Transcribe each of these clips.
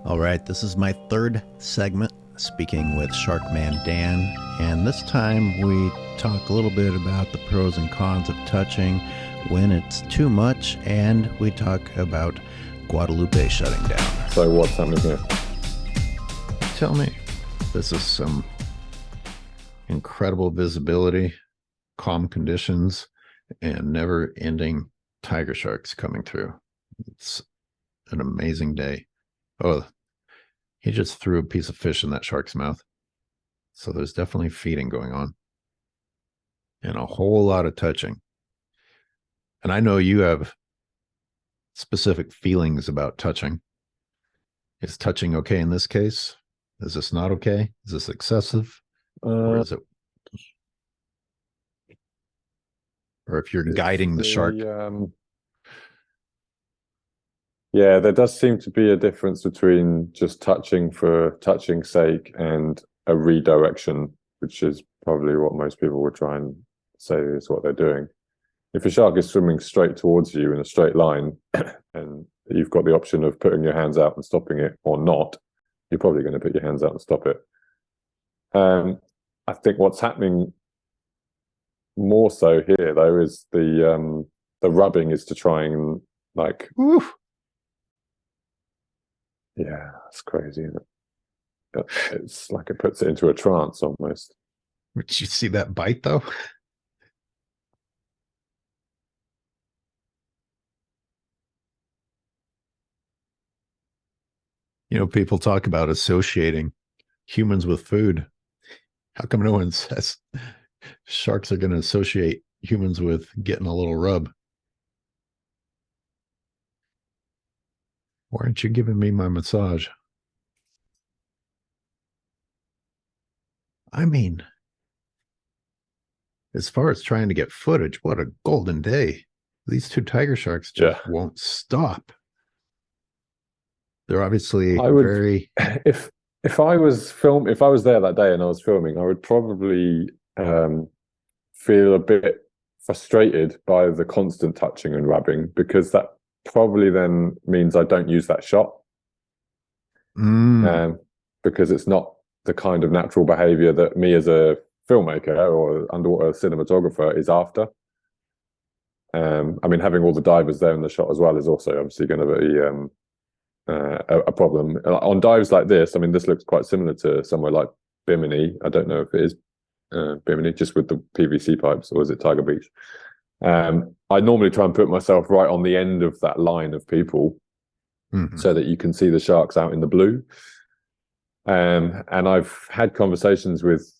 All right, this is my third segment speaking with Sharkman Dan, and this time we talk a little bit about the pros and cons of touching when it's too much, and we talk about Guadalupe shutting down. So what's happening here? Tell me, this is some incredible visibility, calm conditions, and never-ending tiger sharks coming through. It's an amazing day. Oh, he just threw a piece of fish in that shark's mouth. So there's definitely feeding going on and a whole lot of touching. And I know you have specific feelings about touching. Is touching okay in this case? Is this not okay? Is this excessive? Or is it? Or if you're guiding the shark? Yeah, there does seem to be a difference between just touching for touching's sake and a redirection, which is probably what most people would try and say is what they're doing. If a shark is swimming straight towards you in a straight line and you've got the option of putting your hands out and stopping it or not, you're probably going to put your hands out and stop it. I think what's happening more so here, though, is the rubbing is to try and like... Oof. Yeah, it's crazy, isn't it? It's like it puts it into a trance almost. Did you see that bite, though? You know, people talk about associating humans with food. How come no one says sharks are going to associate humans with getting a little rub? Why aren't you giving me my massage? I mean, as far as trying to get footage, what a golden day. These two tiger sharks just won't stop. They're obviously very... If I was there that day and I was filming, I would probably feel a bit frustrated by the constant touching and rubbing, because that probably then means I don't use that shot. Because it's not the kind of natural behavior that me as a filmmaker or underwater cinematographer is after. I mean, having all the divers there in the shot as well is also obviously going to be a problem. On dives like this, I mean, this looks quite similar to somewhere like Bimini. I don't know if it is Bimini, just with the PVC pipes, or is it Tiger Beach? I normally try and put myself right on the end of that line of people so that you can see the sharks out in the blue. And I've had conversations with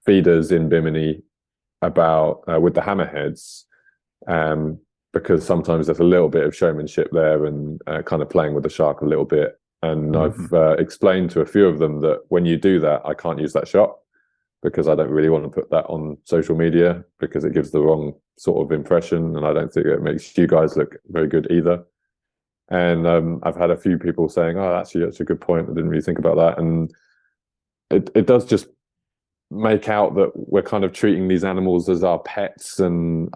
feeders in Bimini about with the hammerheads, because sometimes there's a little bit of showmanship there and kind of playing with the shark a little bit. And I've explained to a few of them that when you do that, I can't use that shot, because I don't really want to put that on social media, because it gives the wrong sort of impression, and I don't think it makes you guys look very good either. And I've had a few people saying, "Oh, actually, that's a good point. I didn't really think about that." And it does just make out that we're kind of treating these animals as our pets and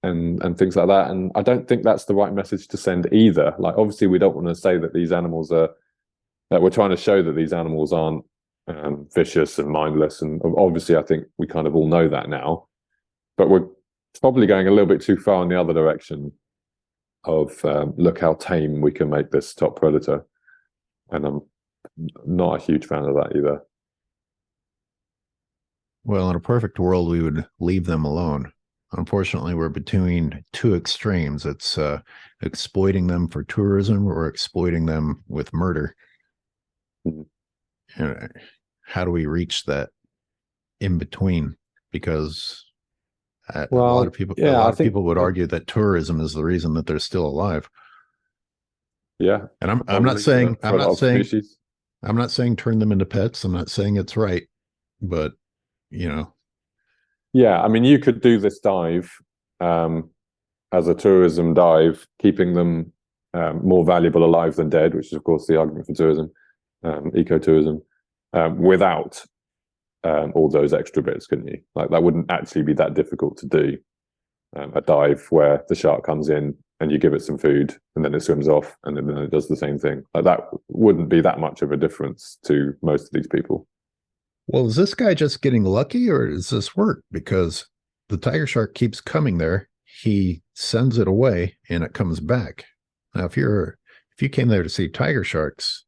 things like that. And I don't think that's the right message to send either. Like, obviously, we don't want to say that these animals are, that we're trying to show that these animals aren't vicious and mindless. And obviously, I think we kind of all know that now. But we're probably going a little bit too far in the other direction of look how tame we can make this top predator. And I'm not a huge fan of that either. Well, in a perfect world, we would leave them alone. Unfortunately, we're between two extremes. It's exploiting them for tourism or exploiting them with murder. And how do we reach that in between? Because a lot of people, people would argue that tourism is the reason that they're still alive. Yeah, and I'm not saying turn them into pets. I'm not saying it's right, but you know. Yeah, I mean, you could do this dive as a tourism dive, keeping them more valuable alive than dead, which is, of course, the argument for tourism, ecotourism, without all those extra bits, couldn't you? Like, that wouldn't actually be that difficult to do, a dive where the shark comes in and you give it some food and then it swims off and then it does the same thing. Like that wouldn't be that much of a difference to most of these people. Well, is this guy just getting lucky or does this work? Because the tiger shark keeps coming there. He sends it away and it comes back. Now, if you came there to see tiger sharks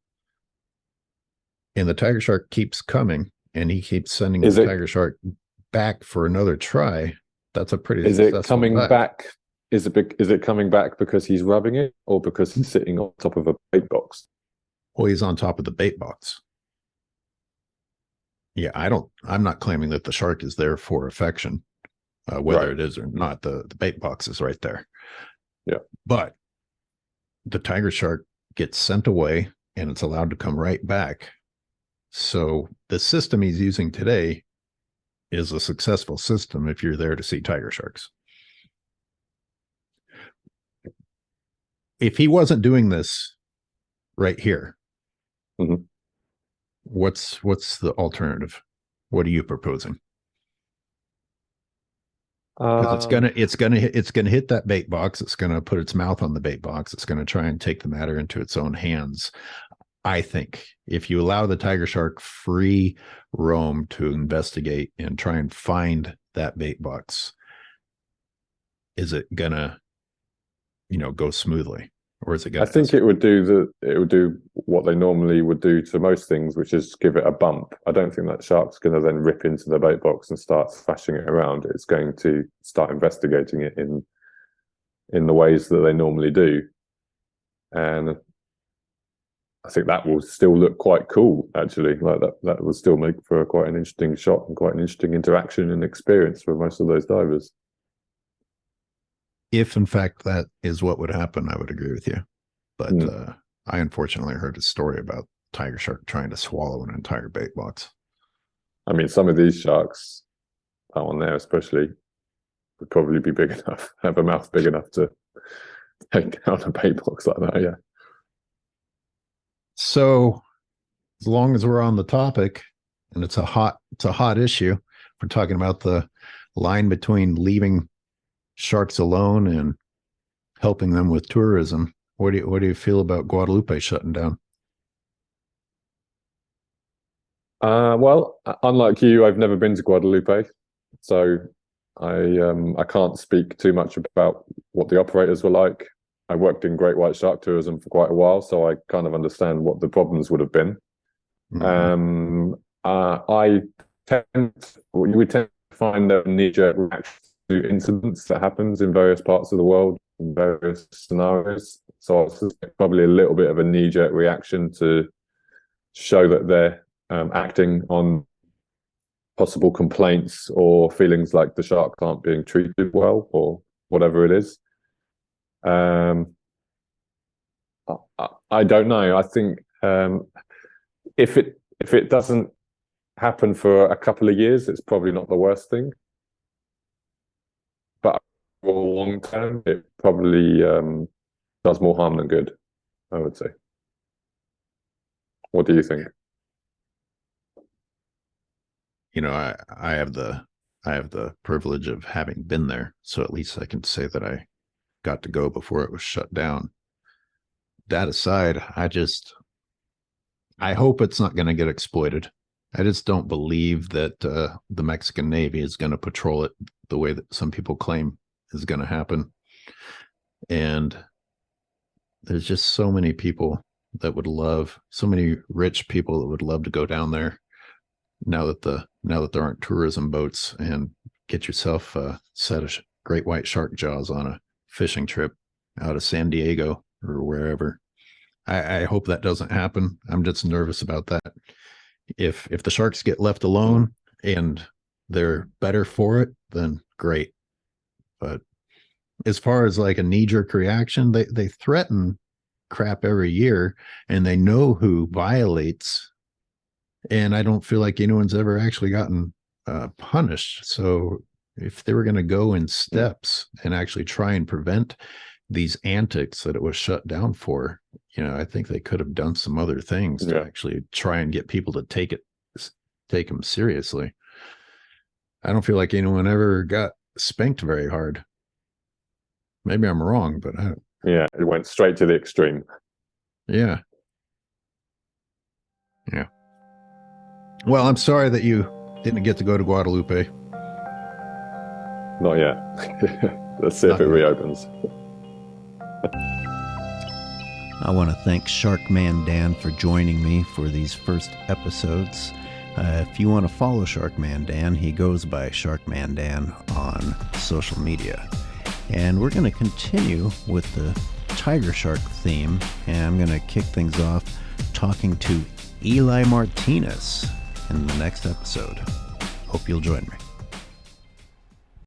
and the tiger shark keeps coming and he keeps sending the tiger shark back for another try, that's a pretty Is it coming dive. back? Is it coming back because he's rubbing it or because he's sitting on top of a bait box? Well, he's on top of the bait box. Yeah, I'm not claiming that the shark is there for affection, whether it is or not. The bait box is right there. Yeah. But the tiger shark gets sent away and it's allowed to come right back. So the system he's using today is a successful system if you're there to see tiger sharks. If he wasn't doing this right here, mm-hmm. what's the alternative? What are you proposing? Because it's gonna hit that bait box. It's gonna put its mouth on the bait box. It's gonna try and take the matter into its own hands. I think if you allow the tiger shark free roam to investigate and try and find that bait box, is it gonna, go smoothly, or is it gonna? I think it would do what they normally would do to most things, which is give it a bump. I don't think that shark's going to then rip into the bait box and start thrashing it around. It's going to start investigating it in the ways that they normally do, and I think that will still look quite cool, actually. Like that will still make for quite an interesting shot and quite an interesting interaction and experience for most of those divers. If in fact that is what would happen, I would agree with you. But I unfortunately heard a story about tiger shark trying to swallow an entire bait box. I mean, some of these sharks, that one there especially, would probably be big enough, have a mouth big enough to take down a bait box like that, yeah. So as long as we're on the topic, and it's a hot issue, we're talking about the line between leaving sharks alone and helping them with tourism. What do you feel about Guadalupe shutting down? Well, unlike you, I've never been to Guadalupe, so I can't speak too much about what the operators were like. I worked in great white shark tourism for quite a while, so I kind of understand what the problems would have been. Mm-hmm. We tend to find a knee-jerk reaction to incidents that happens in various parts of the world, in various scenarios. So I suspect probably a little bit of a knee-jerk reaction to show that they're acting on possible complaints or feelings like the shark aren't being treated well or whatever it is. I don't know. I think if it doesn't happen for a couple of years, it's probably not the worst thing. But for long term, it probably does more harm than good, I would say. What do you think? I have the privilege of having been there, so at least I can say that I got to go before it was shut down. That aside, I hope it's not going to get exploited. I just don't believe that the Mexican Navy is going to patrol it the way that some people claim is going to happen. And there's just so many people that would love, so many rich people that would love to go down there now that there aren't tourism boats, and get yourself a set of great white shark jaws on a fishing trip out of San Diego or wherever. I hope that doesn't happen. I'm just nervous about that. If the sharks get left alone and they're better for it, then great. But as far as like a knee-jerk reaction, they threaten crap every year, and they know who violates. And I don't feel like anyone's ever actually gotten punished. So if they were going to go in steps and actually try and prevent these antics that it was shut down for, I think they could have done some other things to actually try and get people to take them seriously. I don't feel like anyone ever got spanked very hard. Maybe I'm wrong, but Yeah, it went straight to the extreme. Yeah. Yeah. Well, I'm sorry that you didn't get to go to Guadalupe. Not yet. Let's see if Not it yet. reopens. I want to thank Sharkman Dan for joining me for these first episodes. If you want to follow Sharkman Dan, he goes by Sharkman Dan on social media. And we're going to continue with the tiger shark theme, and I'm going to kick things off talking to Eli Martinez in the next episode. Hope you'll join me.